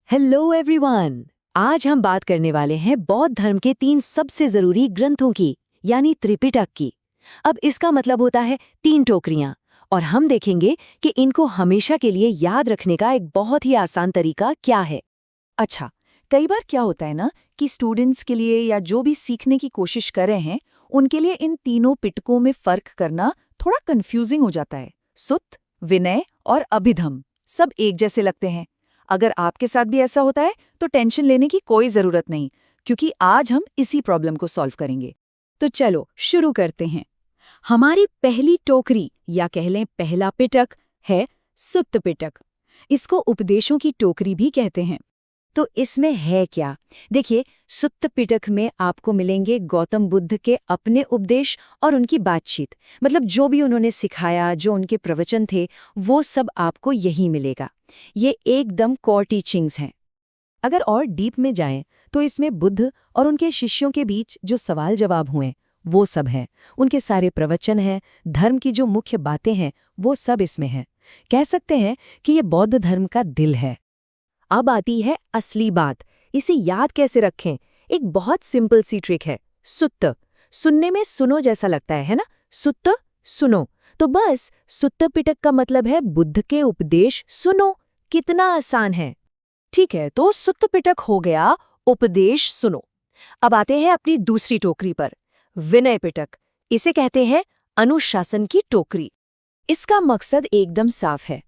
Hello everyone. आज हम बात करने वाले हैं बौद्ध धर्म के 3 सबसे जरूरी ग्रंथों की, यानी त्रिपिटक की। अब इसका मतलब होता है 3 टोकरियां, और हम देखेंगे कि इनको हमेशा के लिए याद रखने का एक बहुत ही आसान तरीका क्या है। अच्छा, कई बार क्या होता है ना कि स्टूडेंट्स के लिए या जो भी सीखने की कोशिश कर रहे हैं, उनके लिए इन तीनों पिटकों में फर्क करना थोड़ा कंफ्यूजिंग हो जाता है। सुत्त, विनय और अभिधम सब एक जैसे लगते हैं। अगर आपके साथ भी ऐसा होता है तो टेंशन लेने की कोई जरूरत नहीं, क्योंकि आज हम इसी प्रॉब्लम को सॉल्व करेंगे। तो चलो शुरू करते हैं। हमारी पहली टोकरी या कह लें पहला पिटक है सुत्त पिटक। इसको उपदेशों की टोकरी भी कहते हैं। तो इसमें है क्या? देखिए, सुत्त पिटक में आपको मिलेंगे गौतम बुद्ध के अपने उपदेश और उनकी बातचीत, मतलब जो भी उन्होंने सिखाया, जो उनके प्रवचन थे, वो सब आपको यही मिलेगा। ये एकदम कोर टीचिंग्स हैं। अगर और डीप में जाएं, तो इसमें बुद्ध और उनके शिष्यों के बीच जो सवाल जवाब हुए, वो सब हैं। उनके सारे प्रवचन हैं, धर्म की जो मुख्य बातें हैं, वो सब इसमें हैं। कह सकते हैं कि ये बौद्ध धर्म का दिल है। अब आती है असली बात, इसे याद कैसे रखें? एक बहुत सिंपल सी ट्रिक है। सुत्त, सुनने में सुनो जैसा लगता है ना? सुत्त, सुनो। तो बस सुत्त पिटक का मतलब है बुद्ध के उपदेश सुनो। कितना आसान है। ठीक है, तो सुत्त पिटक हो गया, उपदेश सुनो। अब आते हैं अपनी दूसरी टोकरी पर, विनय पिटक। इसे कहते हैं अनुशासन की टोकरी। इसका मकसद एकदम साफ है।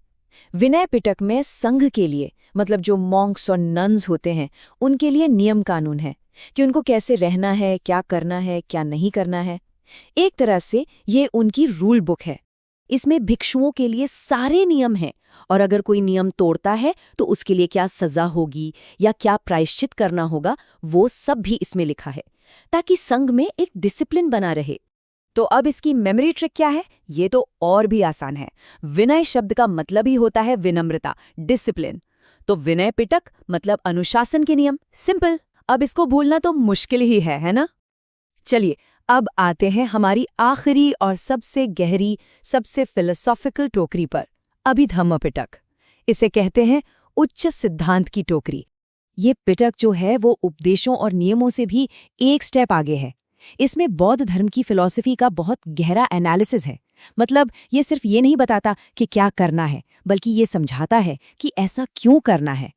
विनय पिटक में संघ के लिए, मतलब जो मॉन्क्स और नन्स होते हैं, उनके लिए नियम कानून है कि उनको कैसे रहना है, क्या करना है, क्या नहीं करना है। एक तरह से ये उनकी रूल बुक है। इसमें भिक्षुओं के लिए सारे नियम हैं, और अगर कोई नियम तोड़ता है तो उसके लिए क्या सजा होगी या क्या प्रायश्चित करना होगा, वो सब भी इसमें लिखा है, ताकि संघ में एक डिसिप्लिन बना रहे। तो अब इसकी मेमोरी ट्रिक क्या है? ये तो और भी आसान है। विनय शब्द का मतलब ही होता है विनम्रता, डिसिप्लिन। तो विनय पिटक मतलब अनुशासन के नियम। सिंपल। अब इसको भूलना तो मुश्किल ही है ना? चलिए, अब आते हैं हमारी आखिरी और सबसे गहरी, सबसे फिलोसॉफिकल टोकरी पर, अभिधम्म पिटक। इसे कहते हैं उच्च सिद्धांत की टोकरी। ये पिटक जो है वो उपदेशों और नियमों से भी एक स्टेप आगे है। इसमें बौद्ध धर्म की फिलॉसफी का बहुत गहरा एनालिसिस है। मतलब ये सिर्फ ये नहीं बताता कि क्या करना है, बल्कि ये समझाता है कि ऐसा क्यों करना है।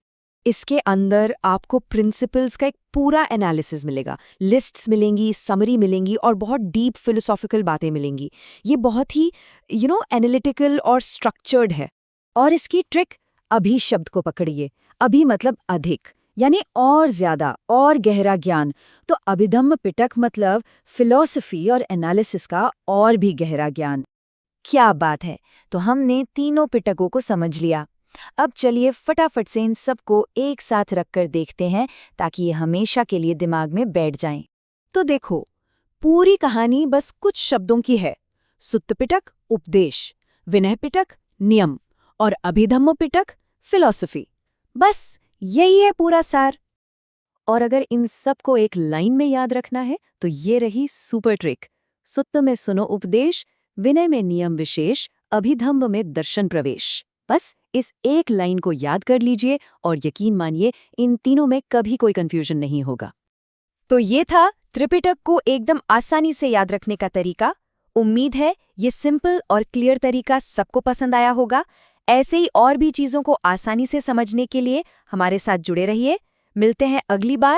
इसके अंदर आपको प्रिंसिपल्स का एक पूरा एनालिसिस मिलेगा, लिस्ट्स मिलेंगी, समरी मिलेंगी और बहुत डीप फिलोसॉफिकल बातें मिलेंगी। ये बहुत ही एनालिटिकल और स्ट्रक्चर्ड है। और इसकी ट्रिक, अभी शब्द को पकड़िए। अभी मतलब अधिक, यानी और ज्यादा और गहरा ज्ञान। तो अभिधम्म पिटक मतलब फिलॉसफी और एनालिसिस का और भी गहरा ज्ञान। क्या बात है! तो हमने तीनों पिटकों को समझ लिया। अब चलिए फटाफट से इन सबको एक साथ रखकर देखते हैं, ताकि ये हमेशा के लिए दिमाग में बैठ जाएं। तो देखो, पूरी कहानी बस कुछ शब्दों की है। सुत्त पिटक उपदेश, विनय पिटक नियम और अभिधम्म पिटक फिलॉसफी। बस यही है पूरा सार। और अगर इन सबको एक लाइन में याद रखना है तो ये रही सुपर ट्रिक। सुत्त में सुनो उपदेश, विनय में नियम विशेष, अभिधम्म में दर्शन प्रवेश। बस इस एक लाइन को याद कर लीजिए और यकीन मानिए इन तीनों में कभी कोई कंफ्यूजन नहीं होगा। तो ये था त्रिपिटक को एकदम आसानी से याद रखने का तरीका। उम्मीद है ये सिंपल और क्लियर तरीका सबको पसंद आया होगा। ऐसे ही और भी चीज़ों को आसानी से समझने के लिए हमारे साथ जुड़े रहिए। मिलते हैं अगली बार